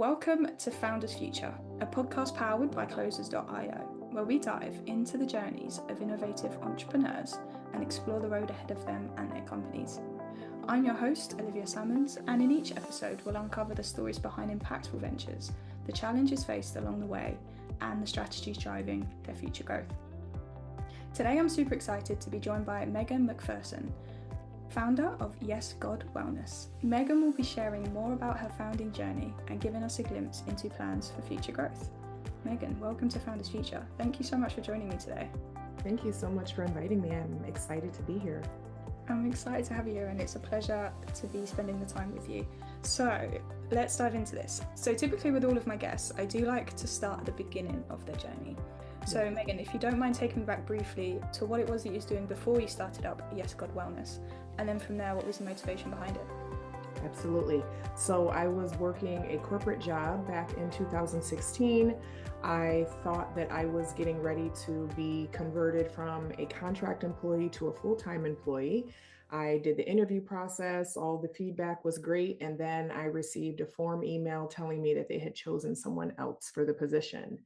Welcome to Founders Future, a podcast powered by Closers.io, where we dive into the journeys of innovative entrepreneurs and explore the road ahead of them and their companies. I'm your host, Olivia Salmons, and in each episode we'll uncover the stories behind impactful ventures, the challenges faced along the way, and the strategies driving their future growth. Today I'm super excited to be joined by Megan McPherson, founder of Yes God Wellness. Megan will be sharing more about her founding journey and giving us a glimpse into plans for future growth. Megan, welcome to Founders Future. Thank you so much for joining me today. Thank you so much for inviting me. I'm excited to be here. I'm excited to have you here, and it's a pleasure to be spending the time with you. So let's dive into this. So typically with all of my guests, I do like to start at the beginning of their journey. So Megan, if you don't mind taking me back briefly to what it was that you was doing before you started up Yes God Wellness, and then from there, what was the motivation behind it? Absolutely. So I was working a corporate job back in 2016. I thought that I was getting ready to be converted from a contract employee to a full-time employee. I did the interview process, all the feedback was great, and then I received a form email telling me that they had chosen someone else for the position.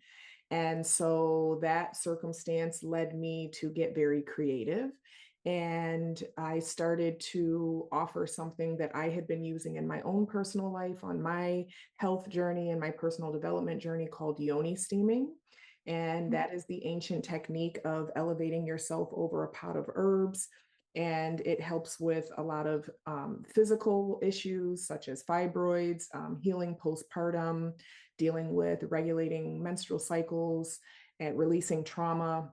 And so that circumstance led me to get very creative. And I started to offer something that I had been using in my own personal life on my health journey and my personal development journey called yoni steaming. And that is the ancient technique of elevating yourself over a pot of herbs. And it helps with a lot of physical issues such as fibroids, healing postpartum, dealing with regulating menstrual cycles, and releasing trauma.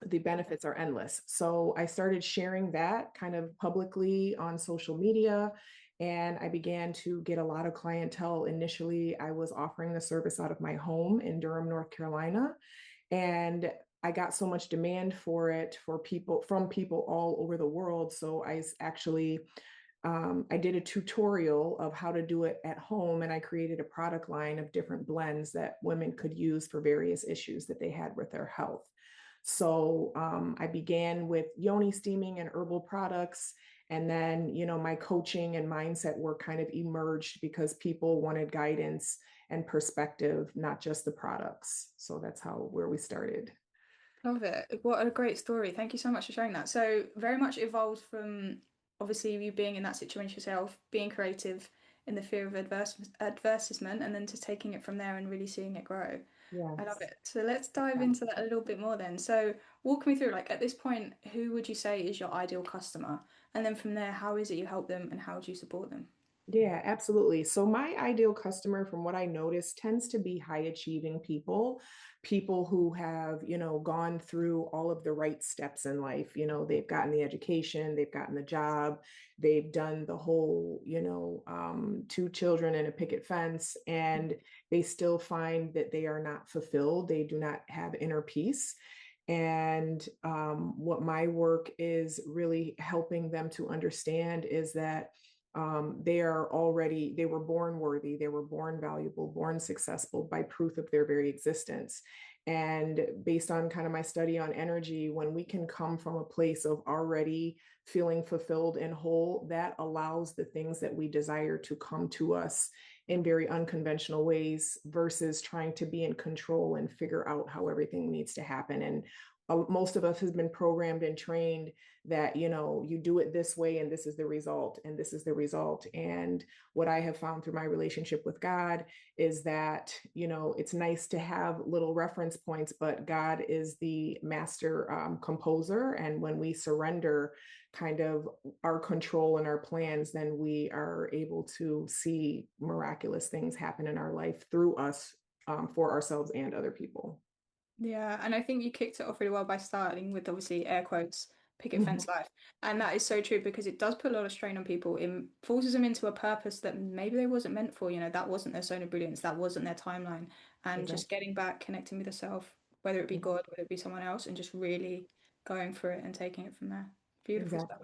The benefits are endless. So I started sharing that kind of publicly on social media, and I began to get a lot of clientele. Initially, I was offering the service out of my home in Durham, North Carolina, and I got so much demand for it from people all over the world. So I did a tutorial of how to do it at home, and I created a product line of different blends that women could use for various issues that they had with their health. So I began with yoni steaming and herbal products. And then, my coaching and mindset work kind of emerged because people wanted guidance and perspective, not just the products. So that's where we started. Love it. What a great story. Thank you so much for sharing that. So very much evolved from obviously you being in that situation yourself, being creative in the fear of advertisement, and then just taking it from there and really seeing it grow. I love Yes. it. So let's dive into that a little bit more then. So walk me through, like at this point, who would you say is your ideal customer? And then from there, how is it you help them and how do you support them? Yeah, absolutely. So my ideal customer, from what I notice, tends to be high achieving people who have, gone through all of the right steps in life. They've gotten the education, they've gotten the job, they've done the whole, two children and a picket fence, and they still find that they are not fulfilled. They do not have inner peace. And what my work is really helping them to understand is that they were born worthy, they were born valuable, born successful by proof of their very existence. And based on kind of my study on energy, when we can come from a place of already feeling fulfilled and whole, that allows the things that we desire to come to us in very unconventional ways versus trying to be in control and figure out how everything needs to happen. And most of us has been programmed and trained that you do it this way and this is the result and this is the result. And what I have found through my relationship with God is that it's nice to have little reference points, but God is the master composer, and when we surrender kind of our control and our plans, then we are able to see miraculous things happen in our life through us, for ourselves and other people. Yeah, and I think you kicked it off really well by starting with obviously air quotes, picket fence Mhm. life. And that is so true because it does put a lot of strain on people. It forces them into a purpose that maybe they wasn't meant for, that wasn't their zone of brilliance, that wasn't their timeline. And just Exactly. getting back, connecting with yourself, whether it be God, whether it be someone else, and just really going for it and taking it from there. Beautiful stuff.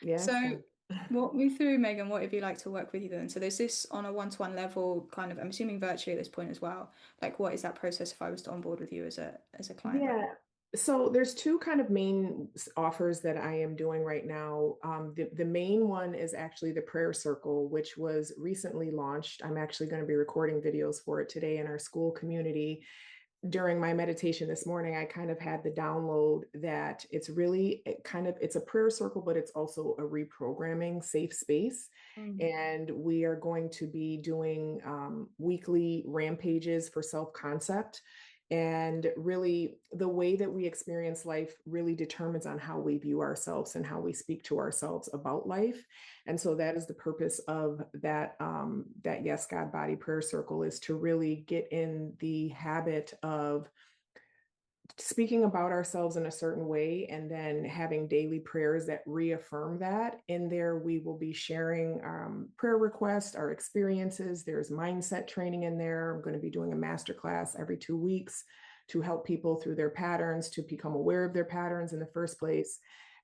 Exactly. Yes. So walk me through, Megan, what it'd be like to work with you then. So there's this on a one-to-one level, kind of, I'm assuming virtually at this point as well. Like what is that process if I was to onboard with you as a client, right? Yeah. So there's two kind of main offers that I am doing right now. The main one is actually the prayer circle, which was recently launched. I'm actually going to be recording videos for it today in our school community. During my meditation this morning, I kind of had the download that it's really it's a prayer circle, but it's also a reprogramming safe space. Mm. And we are going to be doing weekly rampages for self-concept. And really, the way that we experience life really determines on how we view ourselves and how we speak to ourselves about life. And so that is the purpose of that Yes God Body Prayer Circle, is to really get in the habit of speaking about ourselves in a certain way and then having daily prayers that reaffirm that. In there, we will be sharing prayer requests, our experiences. There's mindset training in there. I'm going to be doing a masterclass every 2 weeks to help people through their patterns, to become aware of their patterns in the first place.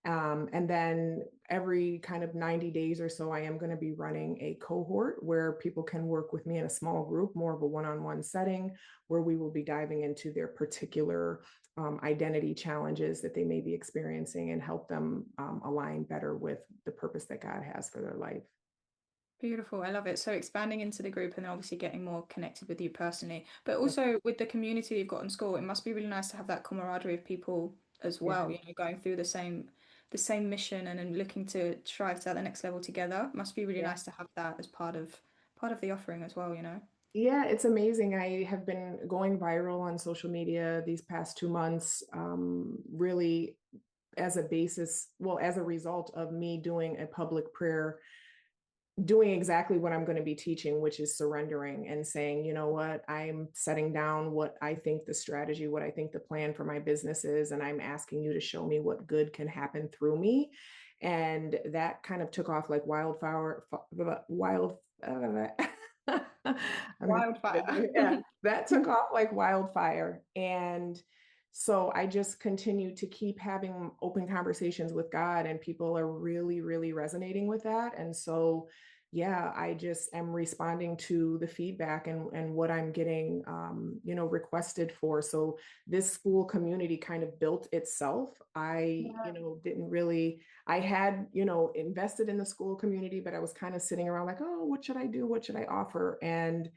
And then every kind of 90 days or so, I am going to be running a cohort where people can work with me in a small group, more of a one-on-one setting, where we will be diving into their particular identity challenges that they may be experiencing and help them align better with the purpose that God has for their life. Beautiful. I love it. So expanding into the group and then obviously getting more connected with you personally, but Yes. also with the community you've got in school, it must be really nice to have that camaraderie of people as Yeah. well, going through the same mission and then looking to strive to the next level together. Must be really Yeah. nice to have that as part of the offering as well. Yeah, it's amazing. I have been going viral on social media these past 2 months, really as a basis, well, as a result of me doing a public prayer, doing exactly what I'm going to be teaching, which is surrendering and saying, you know what, I'm setting down what I think the strategy, what I think the plan for my business is, and I'm asking you to show me what good can happen through me. And that kind of took off like wildfire, Wildfire. yeah, that took off like wildfire. And so I just continue to keep having open conversations with God, and people are really, really resonating with that. And so, yeah, I just am responding to the feedback and what I'm getting, requested for. So this school community kind of built itself. Didn't really, I had, invested in the school community, but I was kind of sitting around like, oh, what should I do? What should I offer? And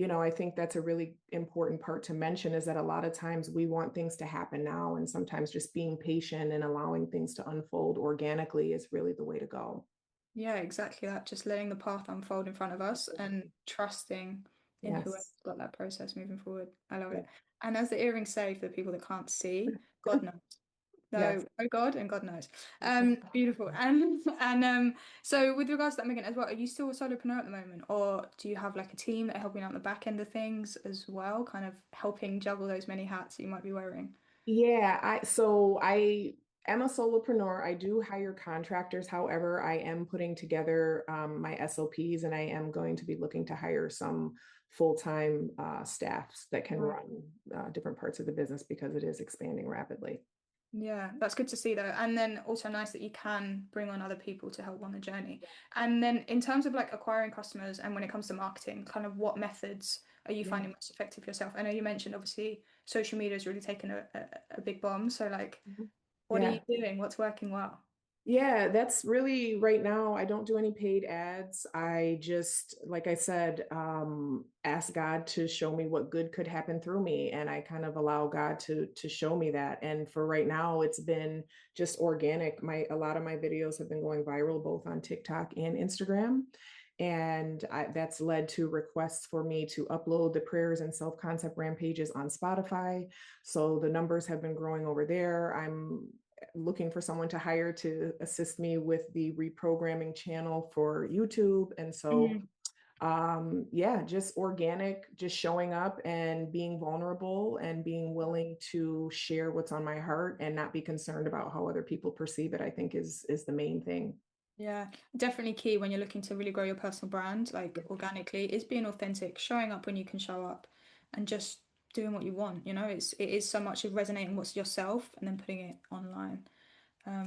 I think that's a really important part to mention, is that a lot of times we want things to happen now, and sometimes just being patient and allowing things to unfold organically is really the way to go. Yeah, exactly that. Just letting the path unfold in front of us and trusting in whoever's Yes. got that process moving forward. I love Yeah. it. And as the earrings say, for the people that can't see, God knows. Yes. So, oh God, and God knows. Beautiful. And so with regards to that, Megan, as well, are you still a solopreneur at the moment, or do you have like a team that are helping out on the back end of things as well, kind of helping juggle those many hats that you might be wearing? Yeah, I am a solopreneur. I do hire contractors. However, I am putting together my SOPs, and I am going to be looking to hire some full-time staffs that can Right. run different parts of the business because it is expanding rapidly. Yeah, that's good to see though. And then also nice that you can bring on other people to help on the journey. And then in terms of like acquiring customers and when it comes to marketing, kind of what methods are you Yeah. finding most effective yourself? I know you mentioned obviously social media has really taken a big bomb. So like what are you Yeah. doing? What's working well? Yeah, that's really right now. I don't do any paid ads. I just, like I said, ask God to show me what good could happen through me, and I kind of allow God to show me that. And for right now, it's been just organic. A lot of my videos have been going viral both on TikTok and Instagram, and that's led to requests for me to upload the prayers and self-concept rampages on Spotify. So the numbers have been growing over there. I'm looking for someone to hire to assist me with the reprogramming channel for YouTube. And so, Mhm. yeah, just organic, just showing up and being vulnerable and being willing to share what's on my heart and not be concerned about how other people perceive it, I think is the main thing. Yeah, definitely key when you're looking to really grow your personal brand, like Yeah. organically, is being authentic, showing up when you can show up, and just doing what you want. It is so much of resonating what's yourself and then putting it online.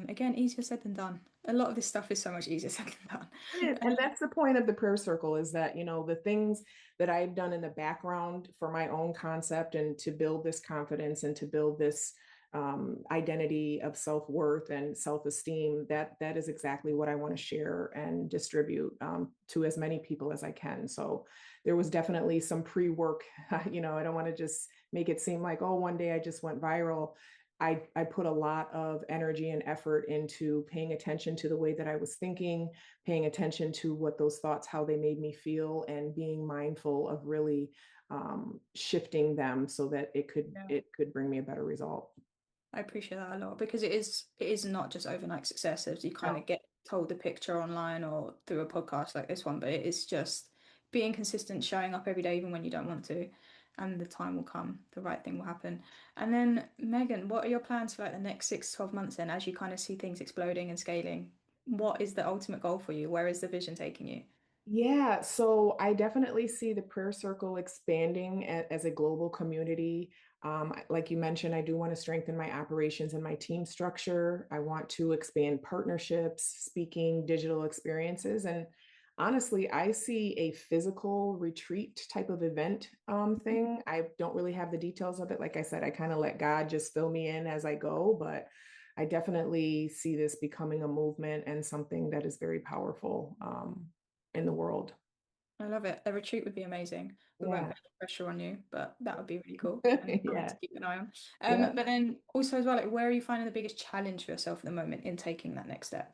Again, easier said than done. A lot of this stuff is so much easier said than done. And that's the point of the prayer circle, is that, the things that I've done in the background for my own concept and to build this confidence and to build this identity of self-worth and self-esteem, that is exactly what I want to share and distribute to as many people as I can. So there was definitely some pre-work. I don't want to just make it seem like, oh, one day I just went viral. I put a lot of energy and effort into paying attention to the way that I was thinking, paying attention to what those thoughts, how they made me feel, and being mindful of really shifting them so that it could bring me a better result. I appreciate that a lot because it is not just overnight success as you kind No. of get told the picture online or through a podcast like this one, but it is just being consistent, showing up every day even when you don't want to, and the time will come, the right thing will happen. And then Megan, what are your plans for like the next 6 to 12 months then as you kind of see things exploding and scaling? What is the ultimate goal for you? Where is the vision taking you? Yeah, so I definitely see the prayer circle expanding as a global community. Like you mentioned, I do want to strengthen my operations and my team structure. I want to expand partnerships, speaking, digital experiences. And honestly, I see a physical retreat type of event thing. I don't really have the details of it. Like I said, I kind of let God just fill me in as I go, but I definitely see this becoming a movement and something that is very powerful in the world. I love it. A retreat would be amazing. We won't Yeah. put any pressure on you, but that would be really cool and something Yeah. to keep an eye on. Yeah. But then also as well, like where are you finding the biggest challenge for yourself at the moment in taking that next step?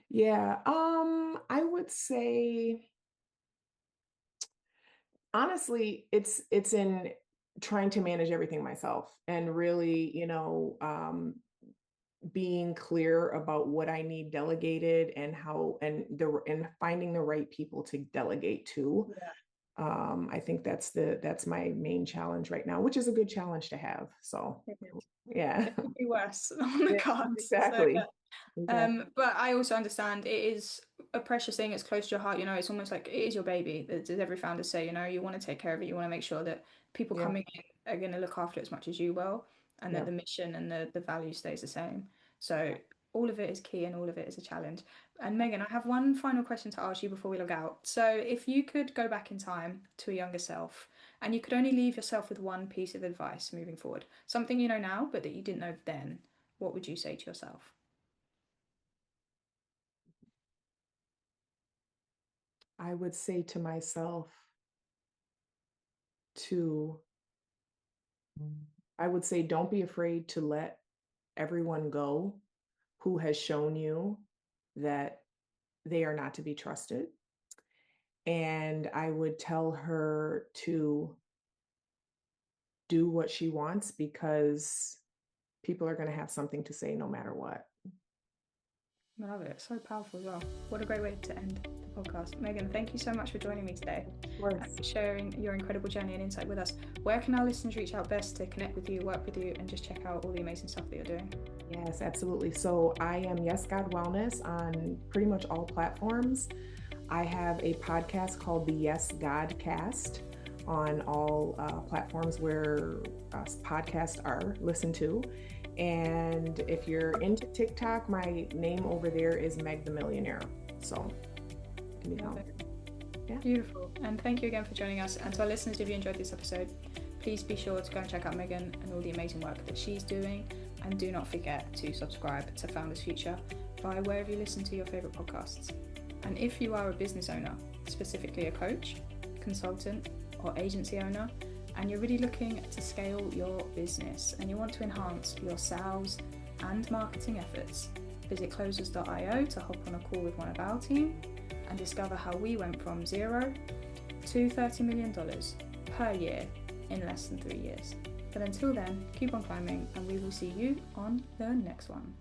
Yeah. I would say honestly, it's in trying to manage everything myself and really, being clear about what I need delegated and how and finding the right people to delegate to. Yeah. I think that's my main challenge right now, which is a good challenge to have. So It is. yeah. It could be worse on the Yeah, cards. So yeah. exactly. Exactly. But I also understand it is a precious thing. It's close to your heart. It's almost like it is your baby. As every founder say, you want to take care of it. You want to make sure that people Yeah. coming in are going to look after it as much as you will, and that Yeah. the mission and the value stays the same. So all of it is key, and all of it is a challenge. And Megan, I have one final question to ask you before we log out. So if you could go back in time to a younger self, and you could only leave yourself with one piece of advice moving forward, something you know now, but that you didn't know then, what would you say to yourself? I would say to myself to, I would say, don't be afraid to let everyone go who has shown you that they are not to be trusted. And I would tell her to do what she wants because people are going to have something to say no matter what. I love it. So powerful as well. What a great way to end the podcast. Megan, thank you so much for joining me today and for sharing your incredible journey and insight with us. Where can our listeners reach out best to connect with you, work with you, and just check out all the amazing stuff that you're doing? Yes, absolutely. So I am Yes God Wellness on pretty much all platforms. I have a podcast called the Yes God Cast on all platforms where podcasts are listened to. And if you're into TikTok, my name over there is Meg the Millionaire. So, can you help? Yeah. Beautiful. And thank you again for joining us. And to our listeners, if you enjoyed this episode, please be sure to go and check out Megan and all the amazing work that she's doing. And do not forget to subscribe to Founders Future via wherever you listen to your favorite podcasts. And if you are a business owner, specifically a coach, consultant, or agency owner, and you're really looking to scale your business and you want to enhance your sales and marketing efforts, visit closers.io to hop on a call with one of our team and discover how we went from $0 to $30 million per year in less than 3 years. But until then, keep on climbing and we will see you on the next one.